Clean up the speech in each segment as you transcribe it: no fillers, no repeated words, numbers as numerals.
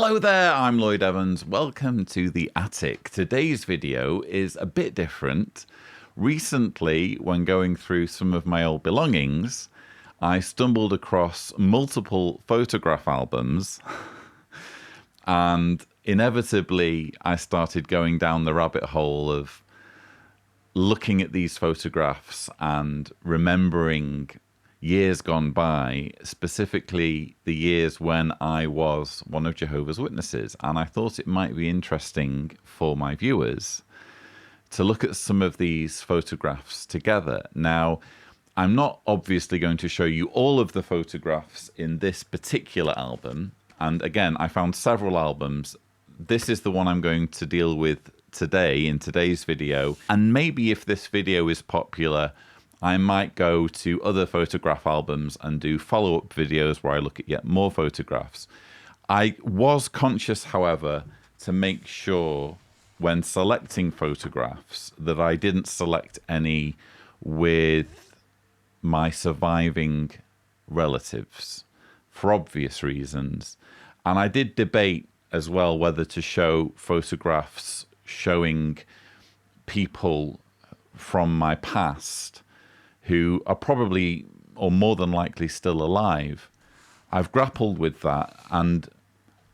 Hello there, I'm Lloyd Evans. Welcome to The Attic. Today's video is a bit different. Recently, when going through some of my old belongings, I stumbled across multiple photograph albums and inevitably I started going down the rabbit hole of looking at these photographs and remembering years gone by, specifically the years when I was one of Jehovah's Witnesses. And I thought it might be interesting for my viewers to look at some of these photographs together. Now, I'm not obviously going to show you all of the photographs in this particular album. And again, I found several albums. This is the one I'm going to deal with today in today's video. And maybe if this video is popular, I might go to other photograph albums and do follow-up videos where I look at yet more photographs. I was conscious, however, to make sure when selecting photographs that I didn't select any with my surviving relatives for obvious reasons. And I did debate as well whether to show photographs showing people from my past who are probably or more than likely still alive. I've grappled with that, and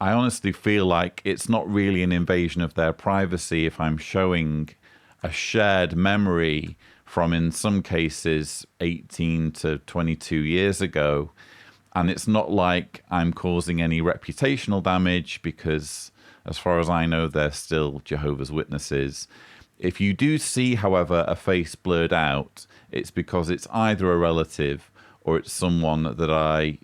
I honestly feel like it's not really an invasion of their privacy if I'm showing a shared memory from, in some cases, 18 to 22 years ago. And it's not like I'm causing any reputational damage because, as far as I know, they're still Jehovah's Witnesses. If you do see, however, a face blurred out, it's because it's either a relative or it's someone that I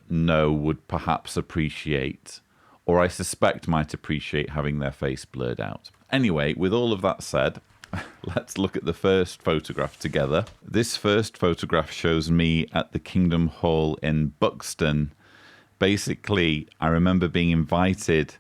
know would perhaps appreciate, or I suspect might appreciate having their face blurred out. Anyway, with all of that said, let's look at the first photograph together. This first photograph shows me at the Kingdom Hall in Buxton. Basically, I remember being invited.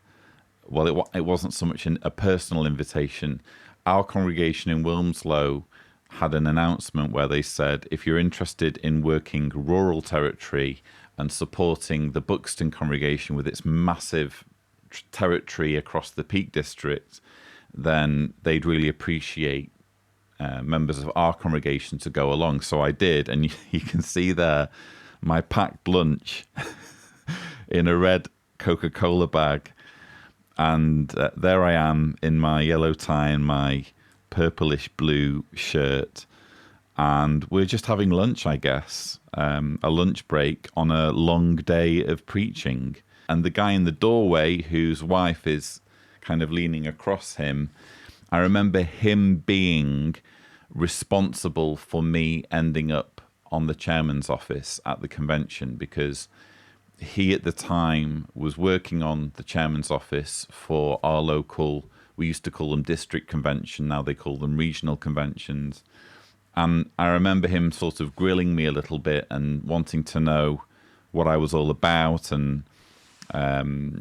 Well, it wasn't so much a personal invitation. Our congregation in Wilmslow had an announcement where they said, if you're interested in working rural territory and supporting the Buxton congregation with its massive territory across the Peak District, then they'd really appreciate members of our congregation to go along. So I did, and you can see there my packed lunch in a red Coca-Cola bag. And there I am in my yellow tie and my purplish blue shirt. And we're just having lunch, I guess, a lunch break on a long day of preaching. And the guy in the doorway, whose wife is kind of leaning across him, I remember him being responsible for me ending up on the chairman's office at the convention, because he at the time was working on the chairman's office for our local, we used to call them district convention, now they call them regional conventions. And I remember him sort of grilling me a little bit and wanting to know what I was all about. And I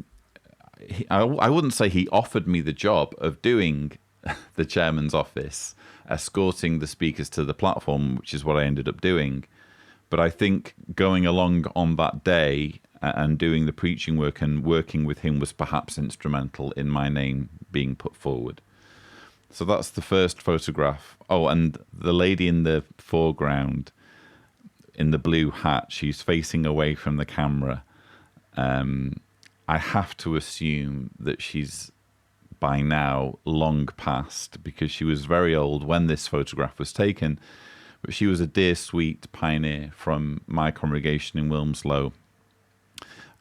wouldn't say he offered me the job of doing the chairman's office, escorting the speakers to the platform, which is what I ended up doing. But I think going along on that day and doing the preaching work and working with him was perhaps instrumental in my name being put forward. So that's the first photograph. Oh, and the lady in the foreground in the blue hat, she's facing away from the camera. I have to assume that she's by now long past, because she was very old when this photograph was taken. But she was a dear, sweet pioneer from my congregation in Wilmslow.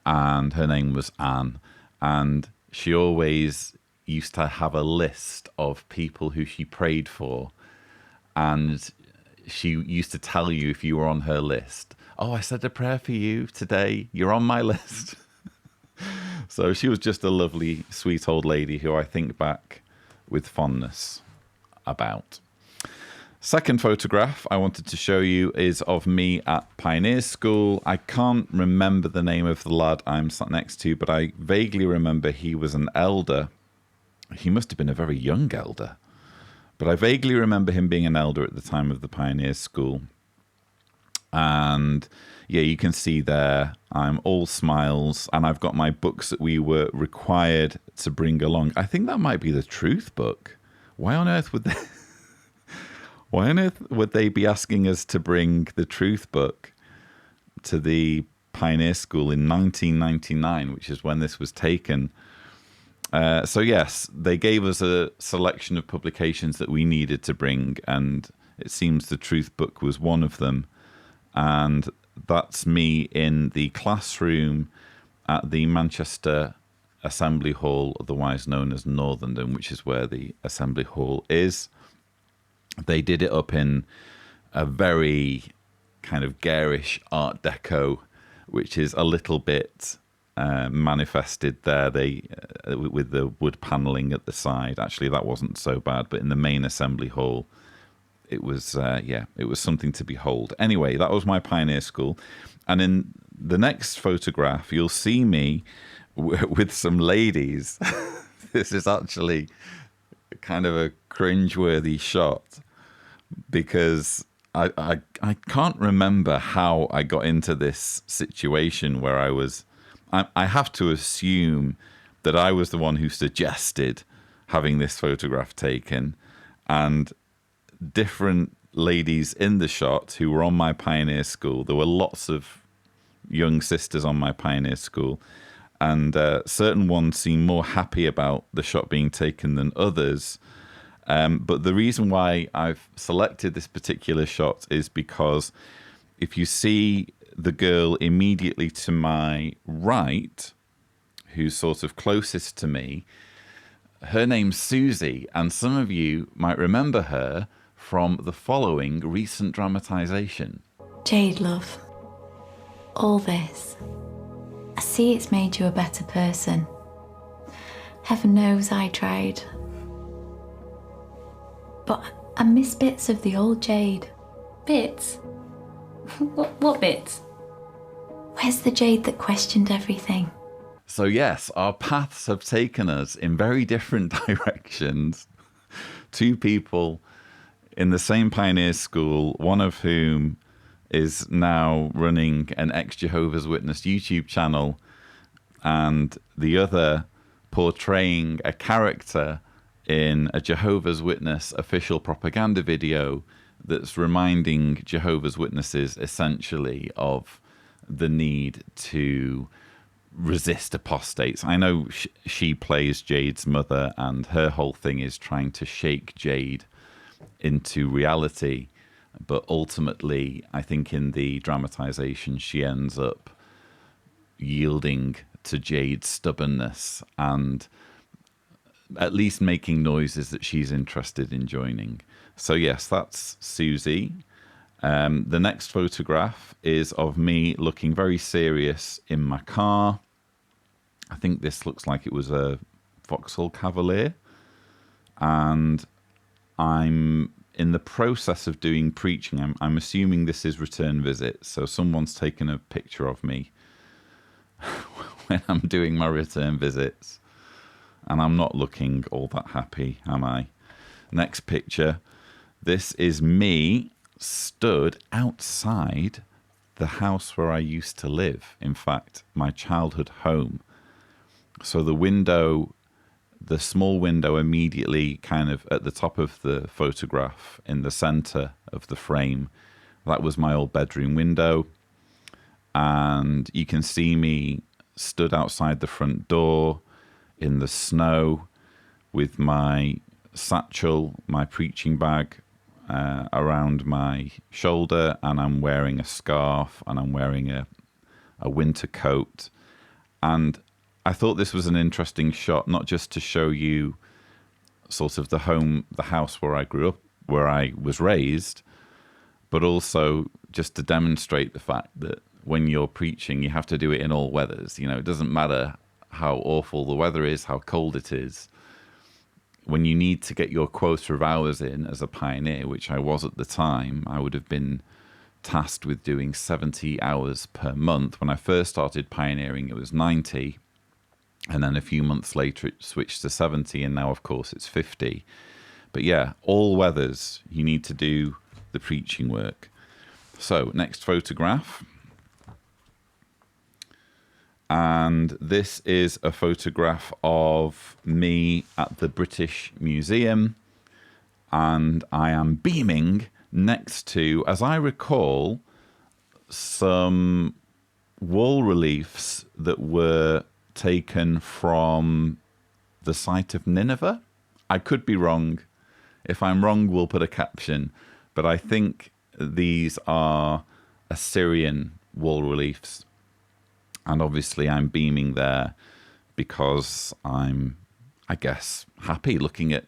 And her name was Anne. And she always used to have a list of people who she prayed for. And she used to tell you if you were on her list, oh, I said a prayer for you today. You're on my list. So she was just a lovely, sweet old lady who I think back with fondness about. Second photograph I wanted to show you is of me at Pioneer School. I can't remember the name of the lad I'm sat next to, but I vaguely remember he was an elder. He must have been a very young elder, but I vaguely remember him being an elder at the time of the Pioneer School. And yeah, you can see there, I'm all smiles, and I've got my books that we were required to bring along. I think that might be the Truth book. Why on earth would they, why on earth would they be asking us to bring the Truth book to the Pioneer School in 1999, which is when this was taken? So yes, they gave us a selection of publications that we needed to bring, and it seems the Truth book was one of them. And that's me in the classroom at the Manchester Assembly Hall, otherwise known as Northern, which is where the Assembly Hall is. They did it up in a very kind of garish Art Deco, which is a little bit manifested there. They with the wood paneling at the side. Actually, that wasn't so bad, but in the main Assembly Hall, it was, it was something to behold. Anyway, that was my Pioneer School. And in the next photograph, you'll see me with some ladies. This is actually kind of a cringeworthy shot because I can't remember how I got into this situation where I have to assume that I was the one who suggested having this photograph taken, and different ladies in the shot who were on my Pioneer School. There were lots of young sisters on my Pioneer School, and certain ones seemed more happy about the shot being taken than others. But the reason why I've selected this particular shot is because if you see the girl immediately to my right, who's sort of closest to me, her name's Susie, and some of you might remember her from the following recent dramatization. Jade, love, all this, I see it's made you a better person. Heaven knows I tried. But I miss bits of the old Jade. Bits? What bits? Where's the Jade that questioned everything? So yes, our paths have taken us in very different directions. Two people in the same Pioneer School, one of whom is now running an ex-Jehovah's Witness YouTube channel, and the other portraying a character in a Jehovah's Witness official propaganda video that's reminding Jehovah's Witnesses essentially of the need to resist apostates. I know she plays Jade's mother, and her whole thing is trying to shake Jade into reality. But ultimately, I think in the dramatization, she ends up yielding to Jade's stubbornness and at least making noises that she's interested in joining. So yes, that's Susie. The next photograph is of me looking very serious in my car. I think this looks like it was a Vauxhall Cavalier. And I'm in the process of doing preaching. I'm assuming this is return visit. So someone's taken a picture of me when I'm doing my return visits. And I'm not looking all that happy, am I? Next picture. This is me stood outside the house where I used to live. In fact, my childhood home. So the window, the small window immediately kind of at the top of the photograph in the center of the frame, that was my old bedroom window. And you can see me stood outside the front door in the snow with my satchel, my preaching bag around my shoulder, and I'm wearing a scarf and I'm wearing a winter coat. And I thought this was an interesting shot, not just to show you sort of the house where I grew up, where I was raised, but also just to demonstrate the fact that when you're preaching, you have to do it in all weathers. You know, it doesn't matter how awful the weather is, how cold it is. When you need to get your quota of hours in as a pioneer, which I was at the time, I would have been tasked with doing 70 hours per month. When I first started pioneering, it was 90. And then a few months later, it switched to 70. And now, of course, it's 50. But yeah, all weathers, you need to do the preaching work. So, next photograph. And this is a photograph of me at the British Museum. And I am beaming next to, as I recall, some wall reliefs that were taken from the site of Nineveh. I could be wrong. If I'm wrong, we'll put a caption. But I think these are Assyrian wall reliefs. And obviously I'm beaming there because I'm, I guess, happy looking at,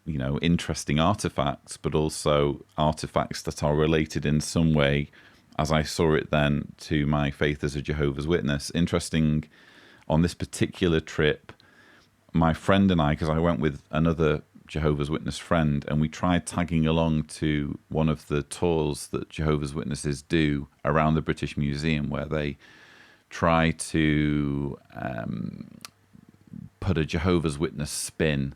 you know, interesting artifacts, but also artifacts that are related in some way, as I saw it then, to my faith as a Jehovah's Witness. Interesting, on this particular trip, my friend and I, because I went with another Jehovah's Witness friend, and we tried tagging along to one of the tours that Jehovah's Witnesses do around the British Museum, where they try to put a Jehovah's Witness spin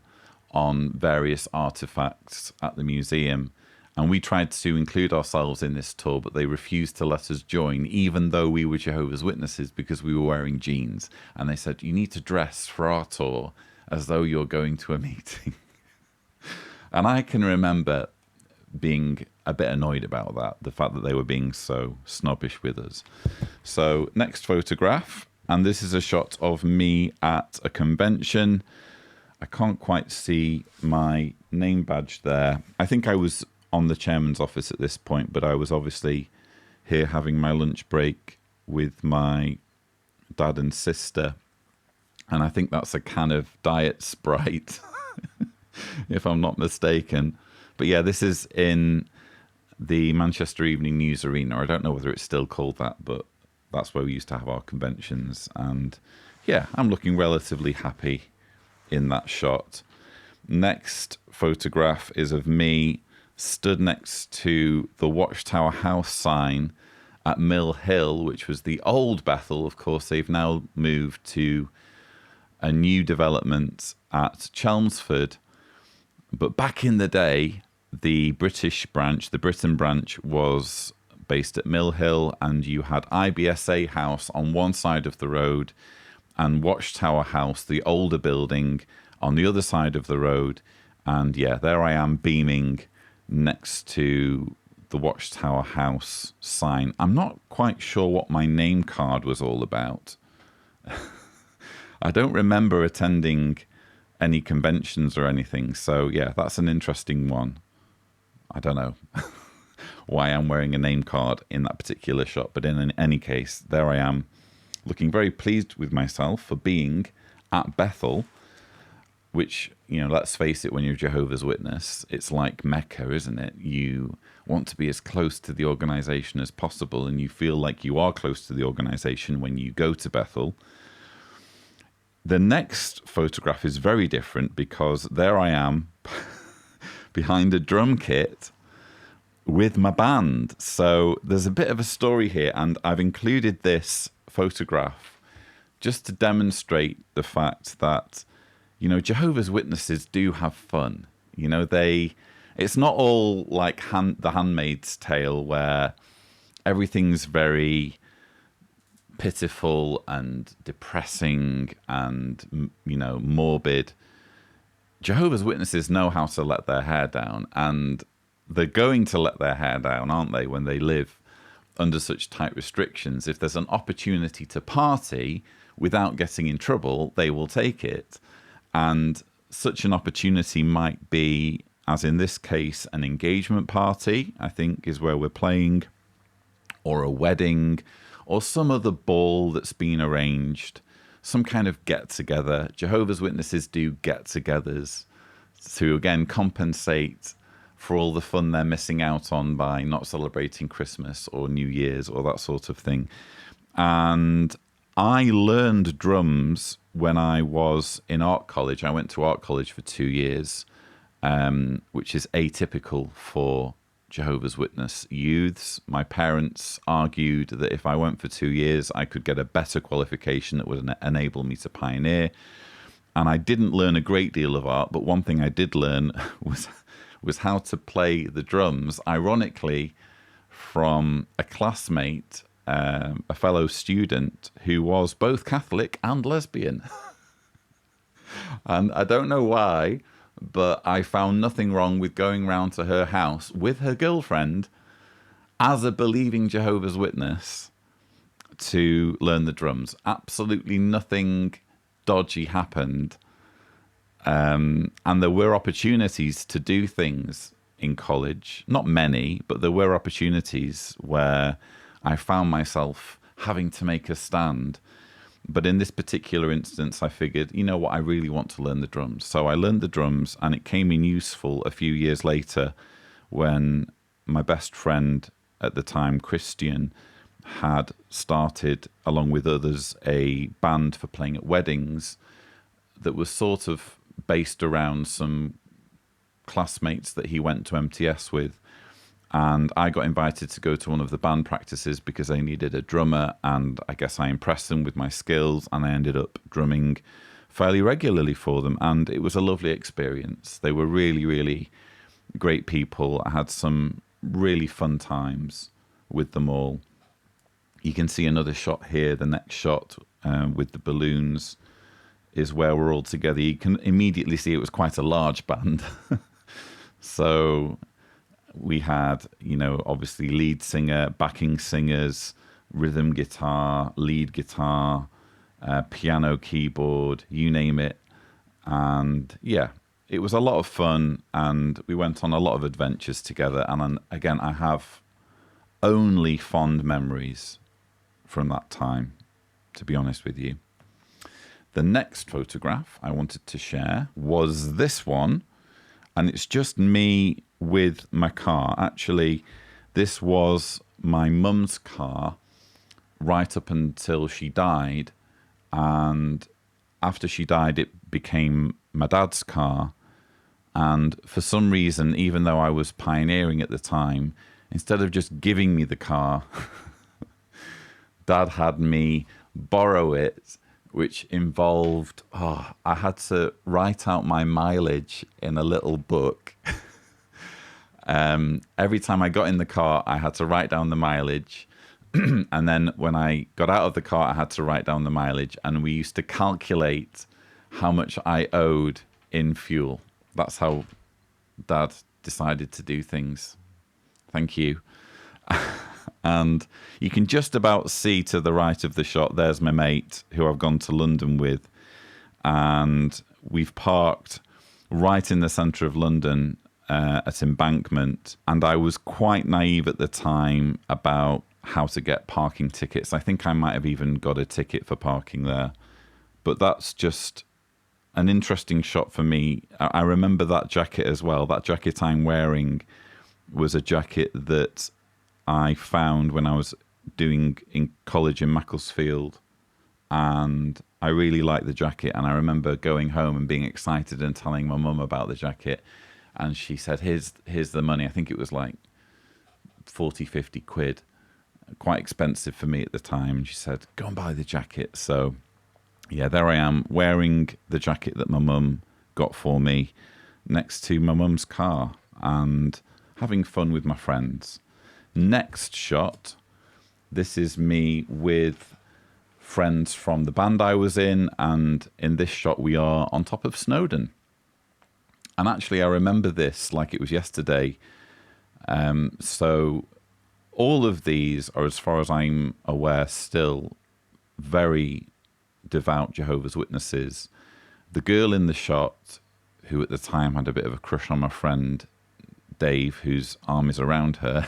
on various artifacts at the museum. And we tried to include ourselves in this tour, but they refused to let us join, even though we were Jehovah's Witnesses, because we were wearing jeans. And they said, you need to dress for our tour as though you're going to a meeting. And I can remember being a bit annoyed about that, the fact that they were being so snobbish with us. So next photograph, and this is a shot of me at a convention. I can't quite see my name badge there. I think I was on the chairman's office at this point, but I was obviously here having my lunch break with my dad and sister. And I think that's a can of Diet Sprite, if I'm not mistaken. But yeah, this is in the Manchester Evening News Arena. I don't know whether it's still called that, but that's where we used to have our conventions. And yeah, I'm looking relatively happy in that shot. Next photograph is of me stood next to the Watchtower House sign at Mill Hill, which was the old Bethel. Of course, they've now moved to a new development at Chelmsford. But back in the day, the British branch, the Britain branch, was based at Mill Hill, and you had IBSA House on one side of the road and Watchtower House, the older building, on the other side of the road. And yeah, there I am beaming next to the Watchtower House sign. I'm not quite sure what my name card was all about. I don't remember attending any conventions or anything. So yeah, that's an interesting one. I don't know why I'm wearing a name card in that particular shot, but in any case, there I am, looking very pleased with myself for being at Bethel, which, you know, let's face it, when you're Jehovah's Witness, it's like Mecca, isn't it? You want to be as close to the organization as possible, and you feel like you are close to the organization when you go to Bethel. The next photograph is very different, because there I am behind a drum kit with my band. So there's a bit of a story here, and I've included this photograph just to demonstrate the fact that, you know, Jehovah's Witnesses do have fun. You know, it's not all like The Handmaid's Tale, where everything's very pitiful and depressing and, you know, morbid. Jehovah's Witnesses know how to let their hair down, and they're going to let their hair down, aren't they, when they live under such tight restrictions? If there's an opportunity to party without getting in trouble, they will take it. And such an opportunity might be, as in this case, an engagement party, I think is where we're playing, or a wedding, or some other ball that's been arranged, some kind of get-together. Jehovah's Witnesses do get-togethers to, again, compensate for all the fun they're missing out on by not celebrating Christmas or New Year's or that sort of thing. And I learned drums when I was in art college. I went to art college for 2 years, which is atypical for Jehovah's Witness youths. My parents argued that if I went for 2 years, I could get a better qualification that would enable me to pioneer. And I didn't learn a great deal of art, but one thing I did learn was how to play the drums, ironically, from a classmate, a fellow student who was both Catholic and lesbian. And I don't know why, but I found nothing wrong with going round to her house with her girlfriend as a believing Jehovah's Witness to learn the drums. Absolutely nothing dodgy happened. And there were opportunities to do things in college. Not many, but there were opportunities where I found myself having to make a stand. But in this particular instance, I figured, you know what, I really want to learn the drums. So I learned the drums, and it came in useful a few years later when my best friend at the time, Christian, had started, along with others, a band for playing at weddings that was sort of based around some classmates that he went to MTS with. And I got invited to go to one of the band practices because they needed a drummer, and I guess I impressed them with my skills, and I ended up drumming fairly regularly for them, and it was a lovely experience. They were really, really great people. I had some really fun times with them all. You can see another shot here. The next shot with the balloons is where we're all together. You can immediately see it was quite a large band. So we had, you know, obviously lead singer, backing singers, rhythm guitar, lead guitar, piano, keyboard, you name it. And yeah, it was a lot of fun, and we went on a lot of adventures together. And again, I have only fond memories from that time, to be honest with you. The next photograph I wanted to share was this one, and it's just me with my car. Actually, this was my mum's car right up until she died, and after she died it became my dad's car. And for some reason, even though I was pioneering at the time, instead of just giving me the car, Dad had me borrow it, which involved, I had to write out my mileage in a little book. Every time I got in the car, I had to write down the mileage. And then when I got out of the car, I had to write down the mileage. And we used to calculate how much I owed in fuel. That's how Dad decided to do things. Thank you. And you can just about see to the right of the shot, there's my mate who I've gone to London with. And we've parked right in the centre of London at Embankment. And I was quite naive at the time about how to get parking tickets. I think I might have even got a ticket for parking there. But that's just an interesting shot for me. I remember that jacket as well. That jacket I'm wearing was a jacket that I found when I was doing in college in Macclesfield, and I really liked the jacket. And I remember going home and being excited and telling my mum about the jacket, and she said, here's the money. I think it was like 40, 50 quid, quite expensive for me at the time. And she said, go and buy the jacket. So yeah, there I am wearing the jacket that my mum got for me next to my mum's car and having fun with my friends. Next shot, this is me with friends from the band I was in, and in this shot we are on top of Snowdon. And actually I remember this like it was yesterday. So all of these are, as far as I'm aware, still very devout Jehovah's Witnesses. The girl in the shot, who at the time had a bit of a crush on my friend Dave, whose arm is around her,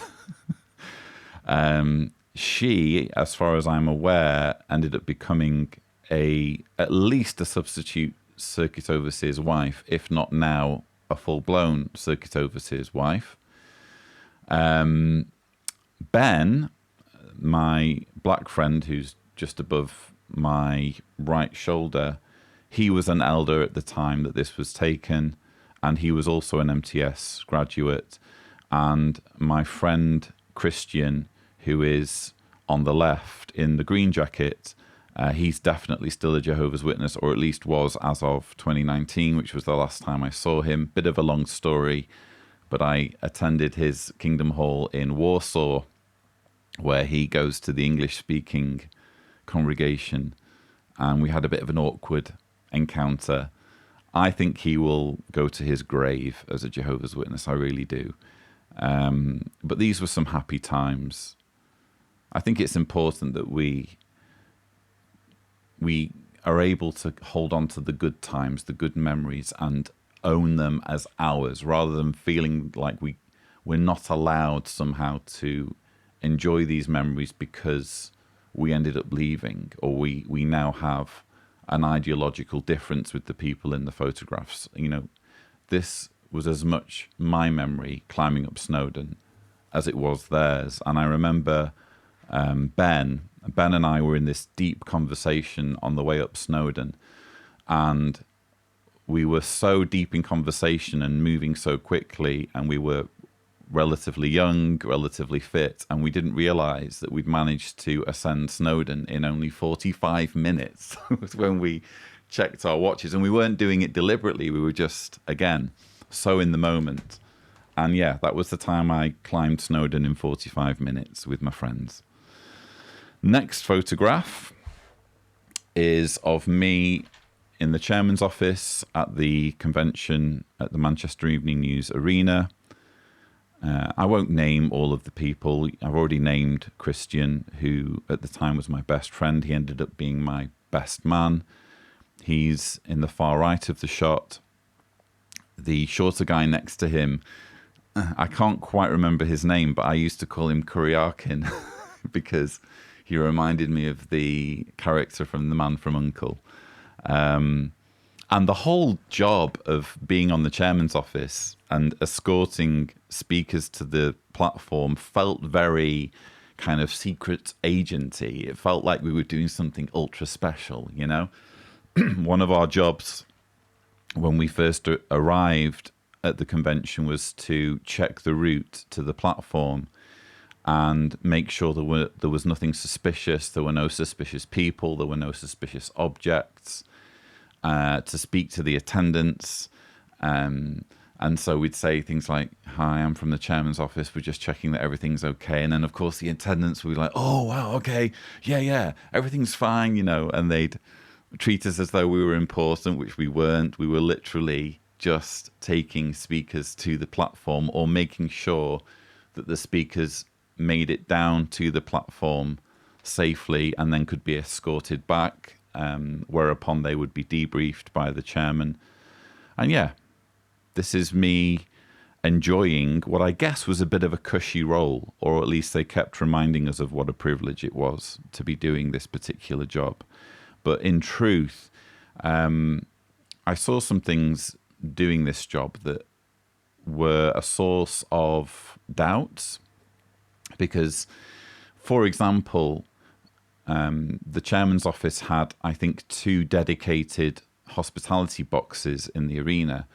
she, as far as I'm aware, ended up becoming at least a substitute circuit overseer's wife, if not now a full-blown circuit overseer's wife. Ben, my black friend who's just above my right shoulder, he was an elder at the time that this was taken, and he was also an MTS graduate. And my friend Christian, who is on the left in the green jacket, he's definitely still a Jehovah's Witness, or at least was as of 2019, which was the last time I saw him. Bit of a long story, but I attended his Kingdom Hall in Warsaw where he goes to the English-speaking congregation, and we had a bit of an awkward encounter. I think he will go to his grave as a Jehovah's Witness. I really do. But these were some happy times. I think it's important that we are able to hold on to the good times, the good memories, and own them as ours, rather than feeling like we're not allowed somehow to enjoy these memories because we ended up leaving, or we now have an ideological difference with the people in the photographs. You know, this was as much my memory climbing up Snowdon as it was theirs. And I remember Ben and I were in this deep conversation on the way up Snowdon, and we were so deep in conversation and moving so quickly, and we were relatively young, relatively fit, and we didn't realize that we'd managed to ascend Snowdon in only 45 minutes. It was when we checked our watches, and we weren't doing it deliberately. We were just, again, so in the moment. And yeah, that was the time I climbed Snowdon in 45 minutes with my friends. Next photograph is of me in the chairman's office at the convention at the Manchester Evening News Arena. I won't name all of the people. I've already named Christian, who at the time was my best friend. He ended up being my best man. He's in the far right of the shot. The shorter guy next to him, I can't quite remember his name, but I used to call him Kuriakin because he reminded me of the character from The Man from U.N.C.L.E. And the whole job of being on the chairman's office and escorting speakers to the platform felt very kind of secret agency. It felt like we were doing something ultra special, you know? One of our jobs when we first arrived at the convention was to check the route to the platform and make sure there was nothing suspicious. There were no suspicious people. There were no suspicious objects. To speak to the attendants. And so we'd say things like, "Hi, I'm from the chairman's office. We're just checking that everything's okay." And then, of course, the attendants would be like, "Oh, wow, okay. Yeah, everything's fine," you know, and they'd treat us as though we were important, which we weren't. We were literally just taking speakers to the platform or making sure that the speakers made it down to the platform safely and then could be escorted back, whereupon they would be debriefed by the chairman. And yeah, this is me enjoying what I guess was a bit of a cushy role, or at least they kept reminding us of what a privilege it was to be doing this particular job. But in truth, I saw some things doing this job that were a source of doubts. Because, for example, the chairman's office had, I think, 2 dedicated hospitality boxes in the arena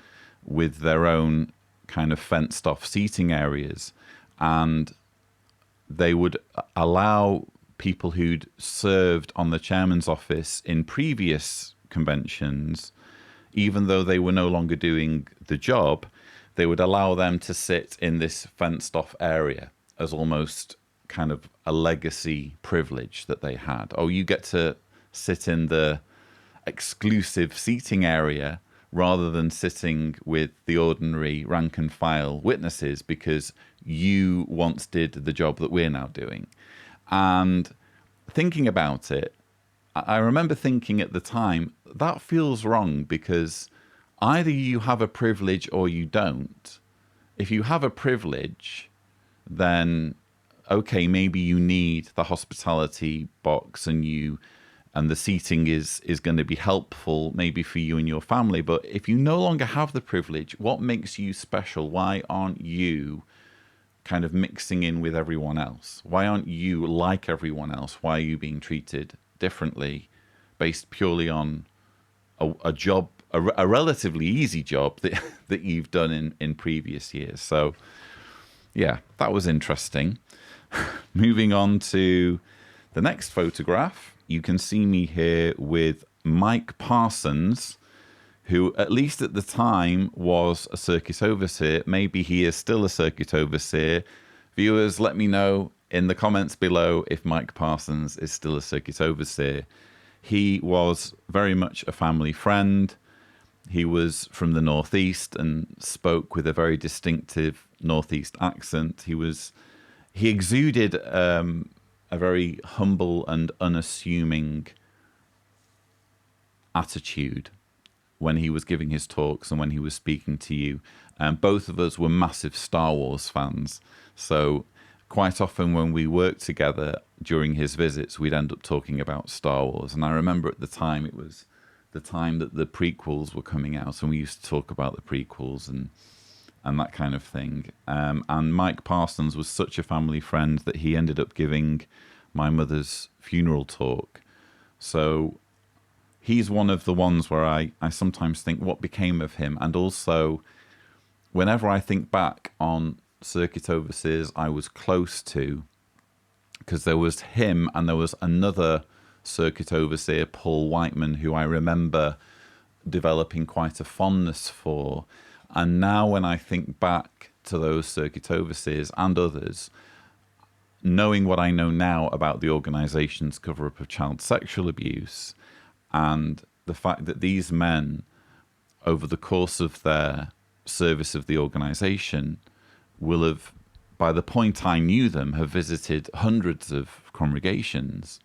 with their own kind of fenced off seating areas. And they would allow people who'd served on the chairman's office in previous conventions, even though they were no longer doing the job, they would allow them to sit in this fenced off area as almost kind of a legacy privilege that they had. Oh, you get to sit in the exclusive seating area rather than sitting with the ordinary rank and file witnesses because you once did the job that we're now doing. And thinking about it, I remember thinking at the time, that feels wrong because either you have a privilege or you don't. If you have a privilege, then okay, maybe you need the hospitality box and the seating is going to be helpful maybe for you and your family. But if you no longer have the privilege, what makes you special? Why aren't you kind of mixing in with everyone else? Why aren't you like everyone else? Why are you being treated differently based purely on a job, a relatively easy job that you've done in previous years? So yeah, that was interesting. Moving on to the next photograph, you can see me here with Mike Parsons, who at least at the time was a circus overseer. Maybe he is still a circuit overseer. Viewers, let me know in the comments below if Mike Parsons is still a circuit overseer. He was very much a family friend. He was from the Northeast and spoke with a very distinctive Northeast accent. He exuded a very humble and unassuming attitude when he was giving his talks and when he was speaking to you. Both of us were massive Star Wars fans, so quite often when we worked together during his visits, we'd end up talking about Star Wars. And I remember at the time, it was the time that the prequels were coming out, and we used to talk about the prequels and that kind of thing. And Mike Parsons was such a family friend that he ended up giving my mother's funeral talk. So he's one of the ones where I sometimes think, what became of him? And also, whenever I think back on circuit overseers I was close to, because there was him and there was another circuit overseer, Paul Whiteman, who I remember developing quite a fondness for. And now when I think back to those circuit overseers and others, knowing what I know now about the organization's cover-up of child sexual abuse, and the fact that these men, over the course of their service of the organization, will have, by the point I knew them, have visited hundreds of congregations.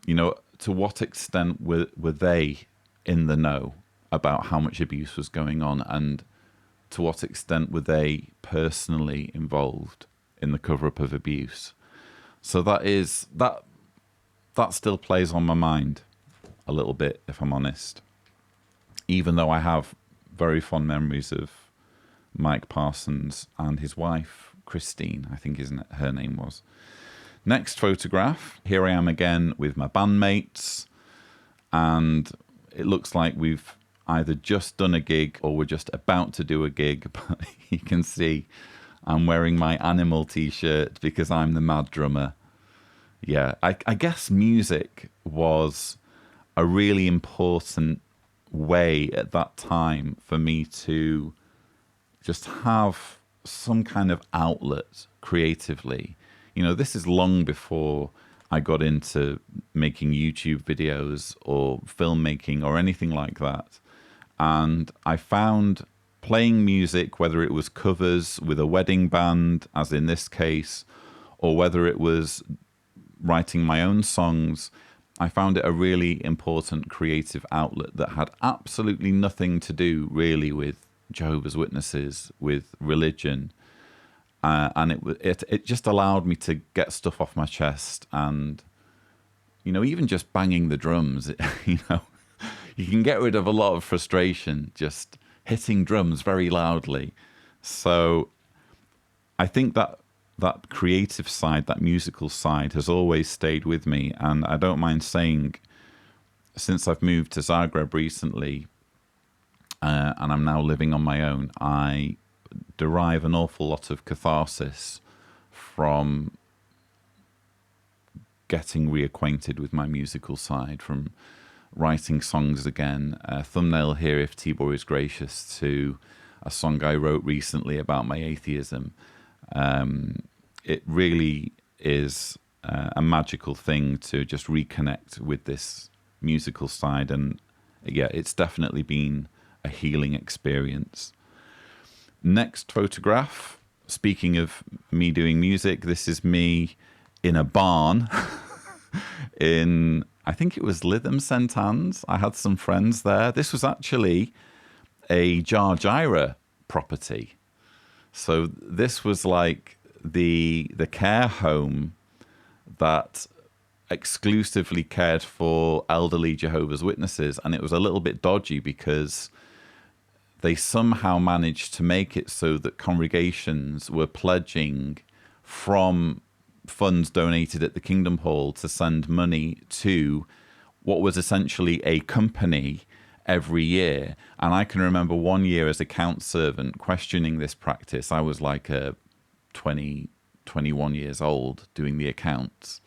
You know, to what extent were they in the know about how much abuse was going on, and to what extent were they personally involved in the cover-up of abuse? So that still plays on my mind a little bit, if I'm honest, even though I have very fond memories of Mike Parsons and his wife, Christine, I think her name was. Next photograph. Here I am again with my bandmates, and it looks like we've either just done a gig or we're just about to do a gig, but you can see I'm wearing my Animal t-shirt because I'm the mad drummer. Yeah, I guess music was a really important way at that time for me to just have some kind of outlet creatively. You know, this is long before I got into making YouTube videos or filmmaking or anything like that. And I found playing music, whether it was covers with a wedding band, as in this case, or whether it was writing my own songs, I found it a really important creative outlet that had absolutely nothing to do really with Jehovah's Witnesses, with religion. And it just allowed me to get stuff off my chest. And, you know, even just banging the drums, you know, you can get rid of a lot of frustration just hitting drums very loudly. So I think that creative side, that musical side, has always stayed with me. And I don't mind saying, since I've moved to Zagreb recently, and I'm now living on my own, I derive an awful lot of catharsis from getting reacquainted with my musical side, from writing songs again. Thumbnail here, if Tibor is gracious, to a song I wrote recently about my atheism. It really is a magical thing to just reconnect with this musical side. And yeah, it's definitely been a healing experience. Next photograph, speaking of me doing music, this is me in a barn in, I think it was Lytham St Anne's. I had some friends there. This was actually a Jar Jira property. So this was like the care home that exclusively cared for elderly Jehovah's Witnesses. And it was a little bit dodgy because they somehow managed to make it so that congregations were pledging from funds donated at the Kingdom Hall to send money to what was essentially a company every year. And I can remember one year as account servant questioning this practice. I was like 21 years old doing the accounts.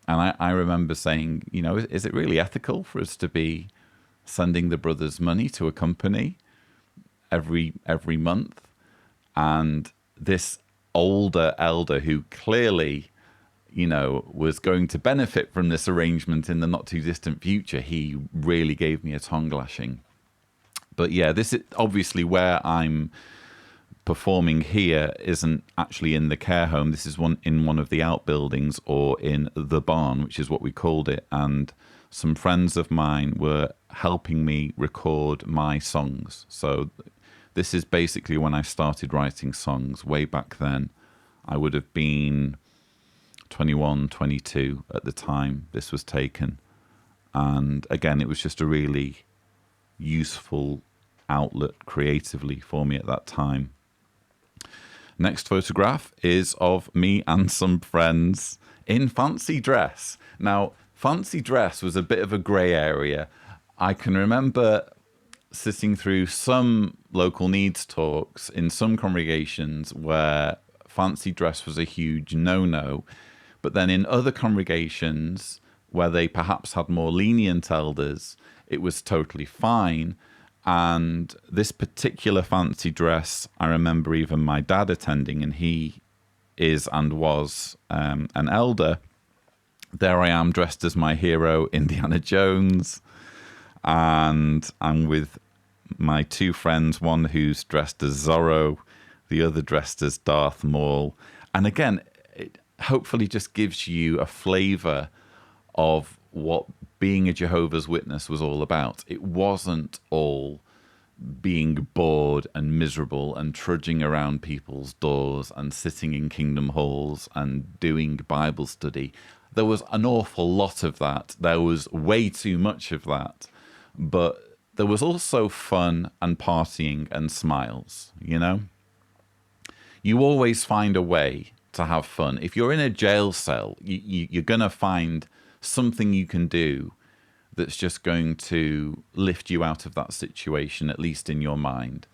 And I remember saying, you know, is it really ethical for us to be sending the brothers money to a company every month? And this older elder who clearly, was going to benefit from this arrangement in the not too distant future, he really gave me a tongue lashing. But yeah, this is obviously where I'm performing here isn't actually in the care home. This is in one of the outbuildings, or in the barn, which is what we called it. And some friends of mine were helping me record my songs. So this is basically when I started writing songs way back then. I would have been 21, 22 at the time this was taken. And again, it was just a really useful outlet creatively for me at that time. Next photograph is of me and some friends in fancy dress. Now, fancy dress was a bit of a grey area. I can remember sitting through some local needs talks in some congregations where fancy dress was a huge no-no. But then in other congregations where they perhaps had more lenient elders, it was totally fine. And this particular fancy dress, I remember even my dad attending, and he is and was an elder. There I am dressed as my hero, Indiana Jones. And I'm with my two friends, one who's dressed as Zorro, the other dressed as Darth Maul. And again, it hopefully just gives you a flavor of what being a Jehovah's Witness was all about. It wasn't all being bored and miserable and trudging around people's doors and sitting in kingdom halls and doing Bible study. There was an awful lot of that. There was way too much of that. But there was also fun and partying and smiles, You always find a way to have fun. If you're in a jail cell, you're going to find something you can do that's just going to lift you out of that situation, at least in your mind.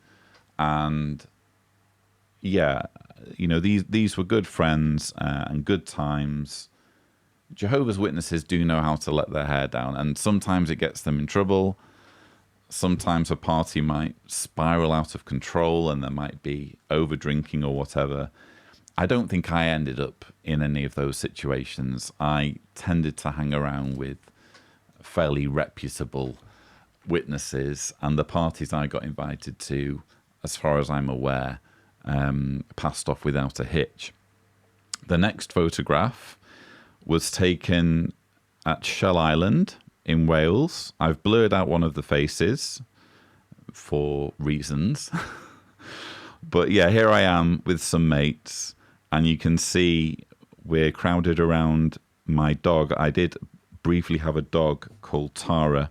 And yeah, these were good friends and good times. Jehovah's Witnesses do know how to let their hair down, and sometimes it gets them in trouble. Sometimes a party might spiral out of control and there might be over drinking or whatever. I don't think I ended up in any of those situations. I tended to hang around with fairly reputable witnesses, and the parties I got invited to, as far as I'm aware, passed off without a hitch. The next photograph was taken at Shell Island in Wales. I've blurred out one of the faces for reasons. But yeah, here I am with some mates, and you can see we're crowded around my dog. I did briefly have a dog called Tara,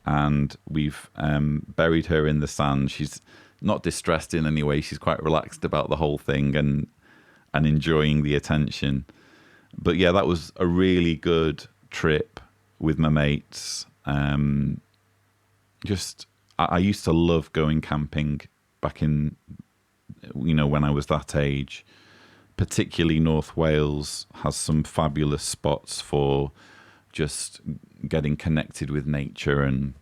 and we've buried her in the sand. She's not distressed in any way. She's quite relaxed about the whole thing and enjoying the attention. But yeah, that was a really good trip with my mates. I used to love going camping back in, when I was that age. Particularly North Wales has some fabulous spots for just getting connected with nature and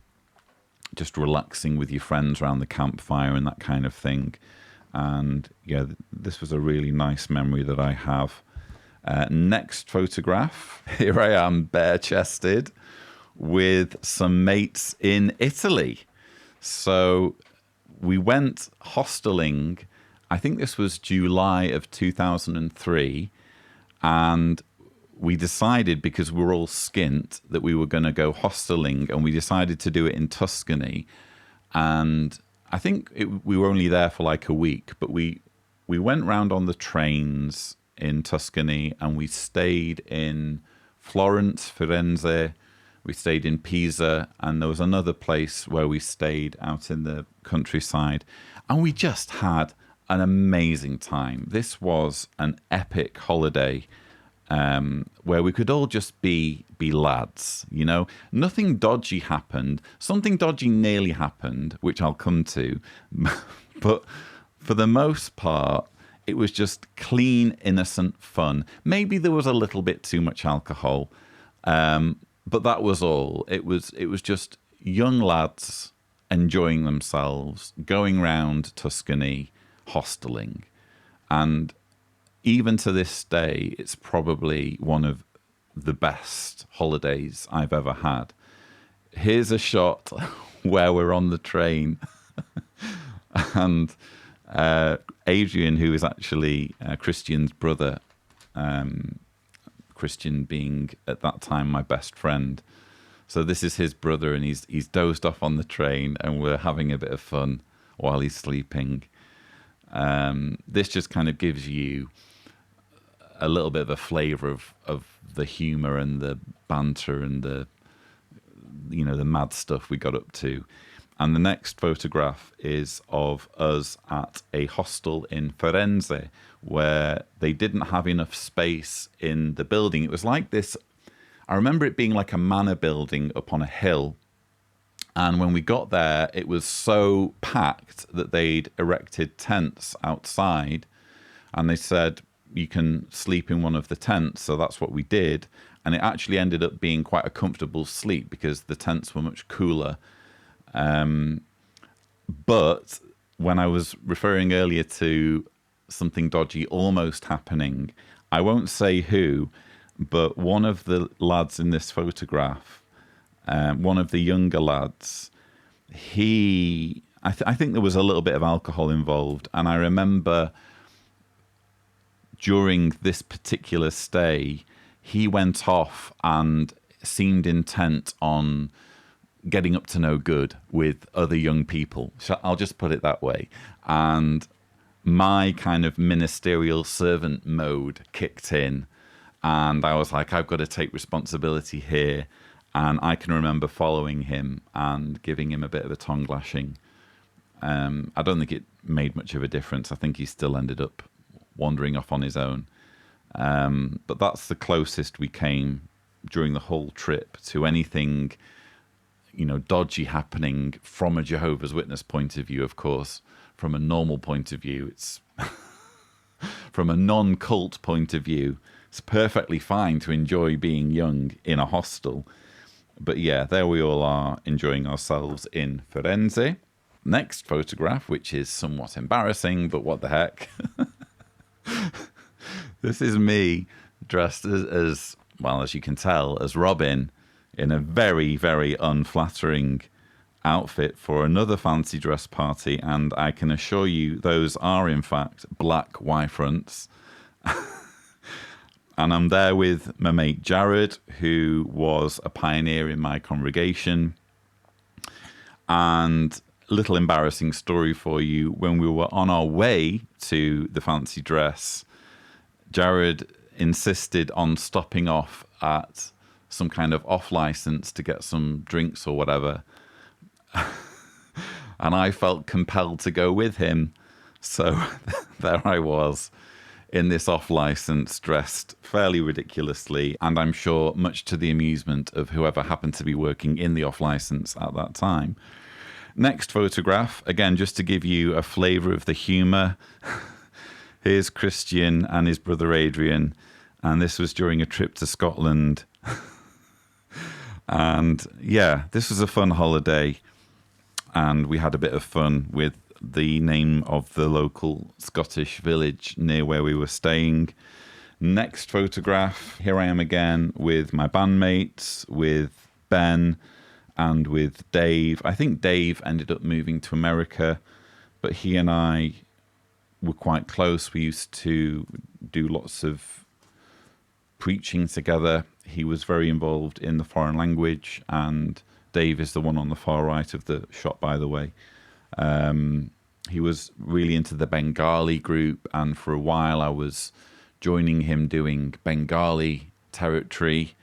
just relaxing with your friends around the campfire and that kind of thing. And yeah, this was a really nice memory that I have. Next photograph, here I am bare-chested with some mates in Italy. So we went hosteling, I think this was July of 2003, and we decided, because we were all skint, that we were going to go hosteling, and we decided to do it in Tuscany. And I think we were only there for like a week, but we went round on the trains in Tuscany, and we stayed in Florence, Firenze, we stayed in Pisa, and there was another place where we stayed out in the countryside, and we just had an amazing time. This was an epic holiday where we could all just be lads, Nothing dodgy happened. Something dodgy nearly happened, which I'll come to. But for the most part, it was just clean, innocent fun. Maybe there was a little bit too much alcohol, but that was all. It was just young lads enjoying themselves, going round Tuscany, hosteling. And even to this day, it's probably one of the best holidays I've ever had. Here's a shot where we're on the train and Adrian, who is actually Christian's brother, Christian being at that time my best friend. So this is his brother, and he's dozed off on the train, and we're having a bit of fun while he's sleeping. This just kind of gives you a little bit of a flavour of the humour and the banter and the mad stuff we got up to. And the next photograph is of us at a hostel in Firenze, where they didn't have enough space in the building. It was like this, I remember it being like a manor building up on a hill. And when we got there, it was so packed that they'd erected tents outside. And they said, you can sleep in one of the tents. So that's what we did. And it actually ended up being quite a comfortable sleep because the tents were much cooler. But when I was referring earlier to something dodgy almost happening, I won't say who, but one of the lads in this photograph, one of the younger lads, I think there was a little bit of alcohol involved. And I remember during this particular stay, he went off and seemed intent on getting up to no good with other young people. So I'll just put it that way. And my kind of ministerial servant mode kicked in. And I was like, I've got to take responsibility here. And I can remember following him and giving him a bit of a tongue lashing. I don't think it made much of a difference. I think he still ended up wandering off on his own. But that's the closest we came during the whole trip to anything, dodgy happening from a Jehovah's Witness point of view, of course. From a normal point of view, it's from a non-cult point of view, it's perfectly fine to enjoy being young in a hostel. But yeah, there we all are enjoying ourselves in Firenze. Next photograph, which is somewhat embarrassing, but what the heck. This is me dressed as well, as you can tell, as Robin in a very, very unflattering outfit for another fancy dress party. And I can assure you those are, in fact, black Y-fronts. And I'm there with my mate Jared, who was a pioneer in my congregation. And a little embarrassing story for you. When we were on our way to the fancy dress, Jared insisted on stopping off at some kind of off license to get some drinks or whatever. And I felt compelled to go with him. So there I was in this off license, dressed fairly ridiculously, and I'm sure much to the amusement of whoever happened to be working in the off license at that time. Next photograph, again, just to give you a flavour of the humour. Here's Christian and his brother Adrian, and this was during a trip to Scotland. And yeah, this was a fun holiday, and we had a bit of fun with the name of the local Scottish village near where we were staying. Next photograph, here I am again with my bandmates, with Ben and with Dave. I think Dave ended up moving to America, but he and I were quite close. We used to do lots of preaching together. He was very involved in the foreign language, and Dave is the one on the far right of the shot, by the way. He was really into the Bengali group, and for a while I was joining him doing Bengali territory.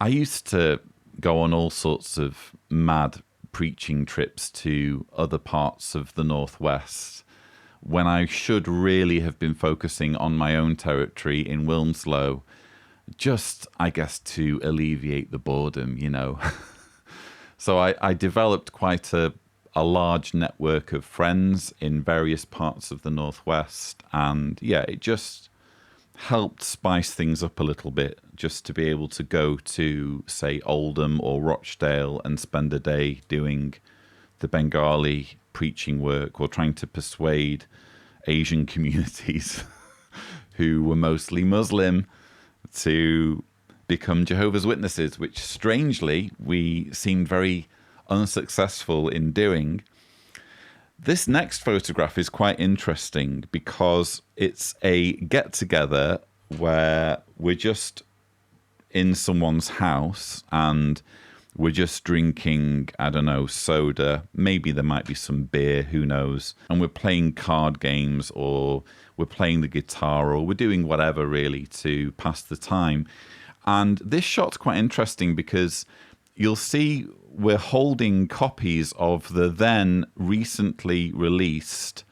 I used to go on all sorts of mad preaching trips to other parts of the Northwest when I should really have been focusing on my own territory in Wilmslow, just, I guess, to alleviate the boredom, So I developed quite a large network of friends in various parts of the Northwest. And yeah, it just helped spice things up a little bit, just to be able to go to, say, Oldham or Rochdale and spend a day doing the Bengali preaching work or trying to persuade Asian communities who were mostly Muslim to become Jehovah's Witnesses, which strangely we seemed very unsuccessful in doing. This next photograph is quite interesting because it's a get-together where we're just in someone's house and we're just drinking, I don't know, soda. Maybe there might be some beer, who knows. And we're playing card games, or we're playing the guitar, or we're doing whatever really to pass the time. And this shot's quite interesting because you'll see we're holding copies of the then recently released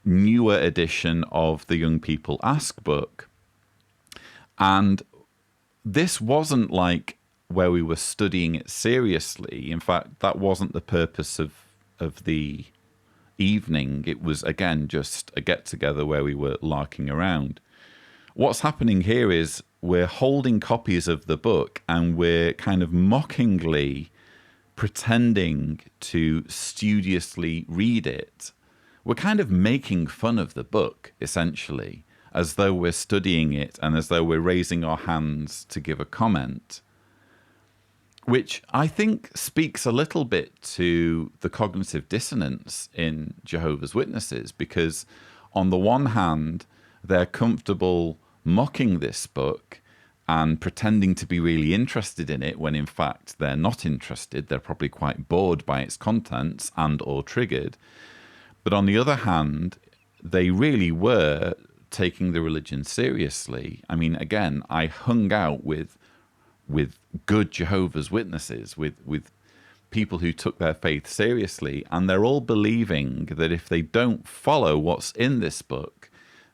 newer edition of the Young People Ask book. And this wasn't like where we were studying it seriously. In fact, that wasn't the purpose of the evening. It was, again, just a get-together where we were larking around. What's happening here is we're holding copies of the book and we're kind of mockingly pretending to studiously read it. We're kind of making fun of the book, essentially, as though we're studying it and as though we're raising our hands to give a comment, which I think speaks a little bit to the cognitive dissonance in Jehovah's Witnesses, because on the one hand, they're comfortable mocking this book and pretending to be really interested in it when in fact they're not interested. They're probably quite bored by its contents and or triggered. But on the other hand, they really were taking the religion seriously. I mean, again, I hung out with good Jehovah's Witnesses, with people who took their faith seriously, and they're all believing that if they don't follow what's in this book,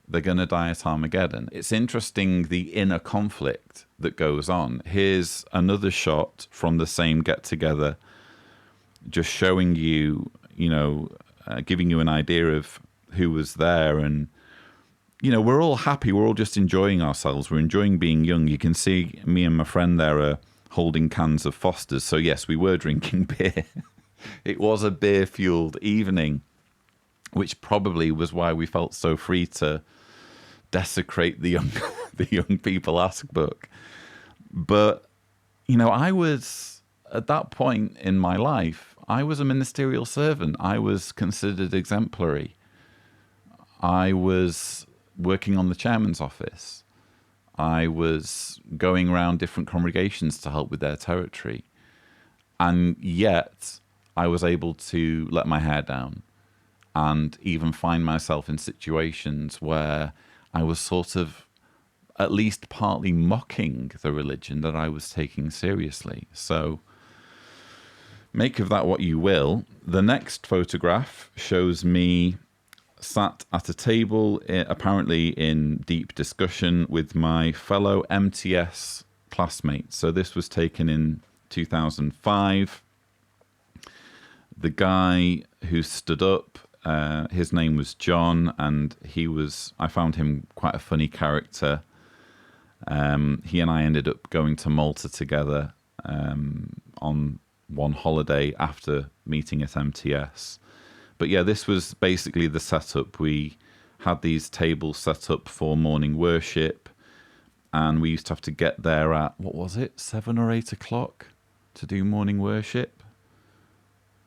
they're going to die at Armageddon. It's interesting the inner conflict that goes on. Here's another shot from the same get-together, just showing you, giving you an idea of who was there. And we're all happy. We're all just enjoying ourselves. We're enjoying being young. You can see me and my friend there are holding cans of Foster's. So yes, we were drinking beer. It was a beer-fueled evening, which probably was why we felt so free to desecrate the Young People Ask book. But, I was, at that point in my life, I was a ministerial servant. I was considered exemplary. I was working on the chairman's office. I was going around different congregations to help with their territory. And yet I was able to let my hair down and even find myself in situations where I was sort of at least partly mocking the religion that I was taking seriously. So make of that what you will. The next photograph shows me sat at a table, apparently in deep discussion with my fellow MTS classmates. So this was taken in 2005. The guy who stood up, his name was John, and I found him quite a funny character. He and I ended up going to Malta together on one holiday after meeting at MTS. But yeah, this was basically the setup. We had these tables set up for morning worship, and we used to have to get there at, 7 or 8 o'clock to do morning worship?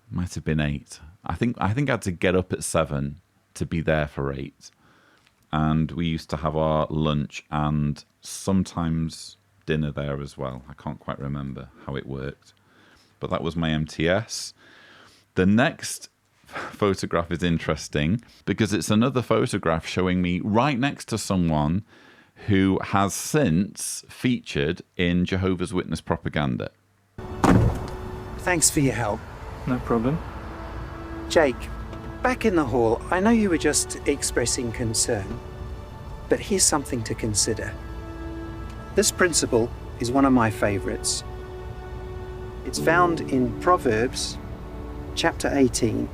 Might have been 8. I think I had to get up at 7 to be there for 8. And we used to have our lunch and sometimes dinner there as well. I can't quite remember how it worked. But that was my MTS. The next photograph is interesting because it's another photograph showing me right next to someone who has since featured in Jehovah's Witness propaganda. Thanks for your help. No problem. Jake, back in the hall, I know you were just expressing concern, but here's something to consider. This principle is one of my favorites. It's found in Proverbs chapter 18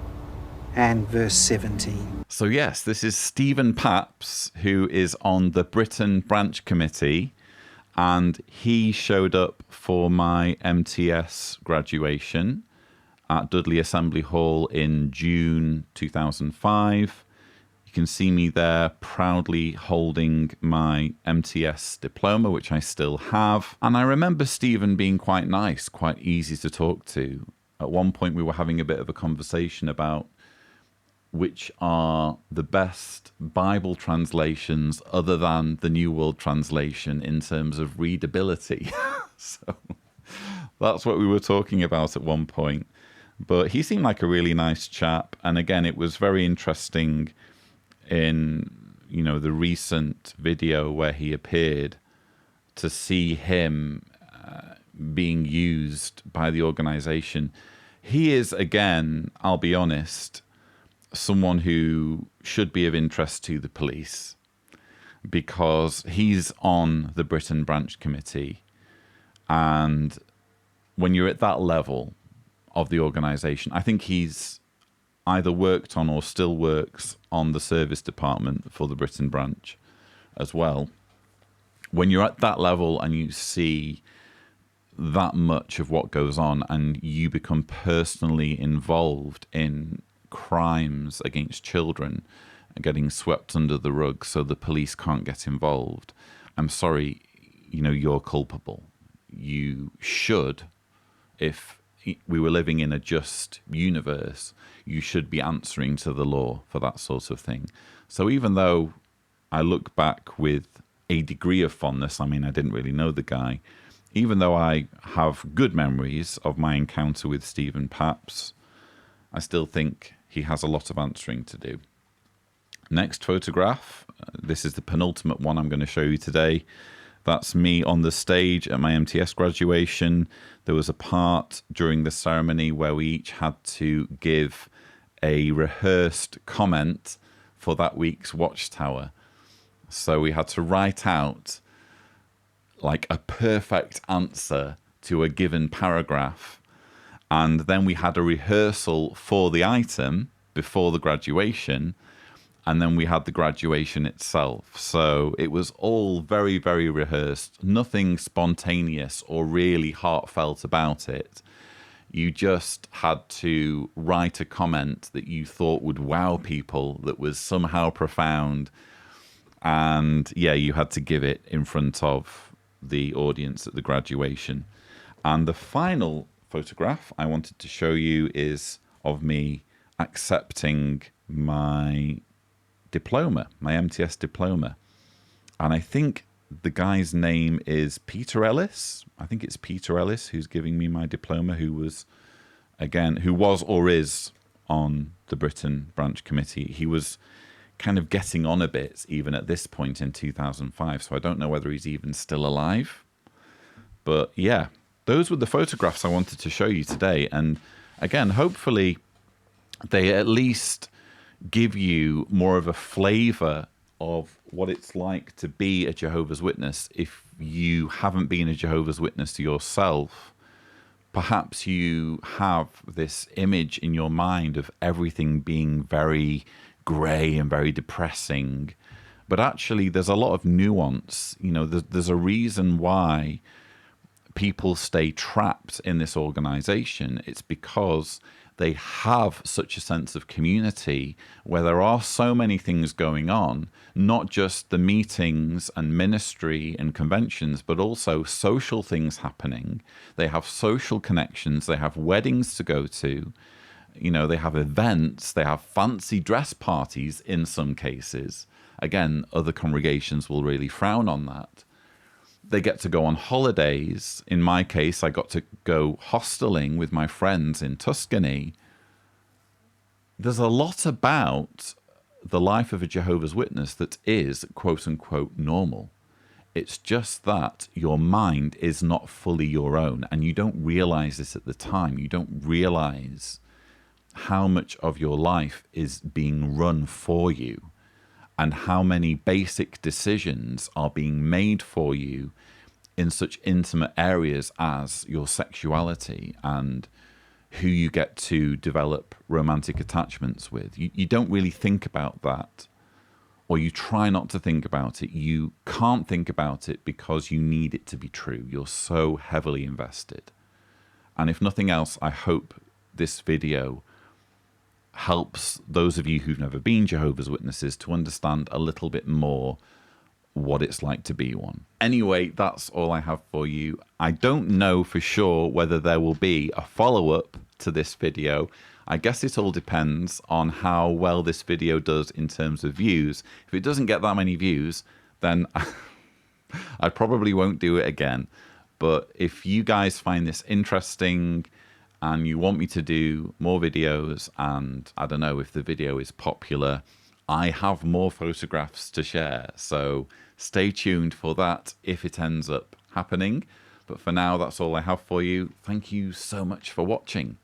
and verse 17. So yes, this is Stephen Papps, who is on the Britain branch committee, and he showed up for my MTS graduation at Dudley Assembly Hall in June 2005. You can see me there proudly holding my MTS diploma, which I still have. And I remember Stephen being quite nice, quite easy to talk to. At one point, we were having a bit of a conversation about which are the best Bible translations other than the New World Translation in terms of readability. So that's what we were talking about at one point. But he seemed like a really nice chap. And again, it was very interesting in, you know, the recent video where he appeared to see him being used by the organization. He is, again, I'll be honest, someone who should be of interest to the police because he's on the Britain Branch Committee. And when you're at that level of the organization, I think he's either worked on or still works on the service department for the Britain Branch as well. When you're at that level and you see that much of what goes on and you become personally involved in crimes against children getting swept under the rug so the police can't get involved, I'm sorry, you know, you're culpable. You should, if we were living in a just universe, you should be answering to the law for that sort of thing. So even though I look back with a degree of fondness, I mean, I didn't really know the guy, even though I have good memories of my encounter with Stephen Papps, I still think he has a lot of answering to do. Next photograph, this is the penultimate one I'm going to show you today. That's me on the stage at my MTS graduation. There was a part during the ceremony where we each had to give a rehearsed comment for that week's Watchtower. So we had to write out like a perfect answer to a given paragraph. And then we had a rehearsal for the item before the graduation. And then we had the graduation itself. So it was all very, very rehearsed. Nothing spontaneous or really heartfelt about it. You just had to write a comment that you thought would wow people, that was somehow profound. And yeah, you had to give it in front of the audience at the graduation. And the final photograph I wanted to show you is of me accepting my diploma, my MTS diploma. And I think the guy's name is Peter Ellis. I think it's Peter Ellis who's giving me my diploma, who was or is on the Britain Branch Committee. He was kind of getting on a bit even at this point in 2005, so I don't know whether he's even still alive. But yeah, those were the photographs I wanted to show you today. And again, hopefully they at least give you more of a flavor of what it's like to be a Jehovah's Witness. If you haven't been a Jehovah's Witness yourself, perhaps you have this image in your mind of everything being very grey and very depressing. But actually, there's a lot of nuance. You know, there's a reason why people stay trapped in this organization. It's because they have such a sense of community where there are so many things going on, not just the meetings and ministry and conventions, but also social things happening. They have social connections. They have weddings to go to. You know, they have events. They have fancy dress parties in some cases. Again, other congregations will really frown on that. They get to go on holidays. In my case, I got to go hosteling with my friends in Tuscany. There's a lot about the life of a Jehovah's Witness that is, quote unquote, normal. It's just that your mind is not fully your own, and you don't realize this at the time. You don't realize how much of your life is being run for you, and how many basic decisions are being made for you in such intimate areas as your sexuality and who you get to develop romantic attachments with. You don't really think about that, or you try not to think about it. You can't think about it because you need it to be true. You're so heavily invested. And if nothing else, I hope this video helps those of you who've never been Jehovah's Witnesses to understand a little bit more what it's like to be one. Anyway, that's all I have for you. I don't know for sure whether there will be a follow-up to this video. I guess it all depends on how well this video does in terms of views. If it doesn't get that many views, then I probably won't do it again. But if you guys find this interesting and you want me to do more videos, and I don't know, if the video is popular, I have more photographs to share. So stay tuned for that if it ends up happening. But for now, that's all I have for you. Thank you so much for watching.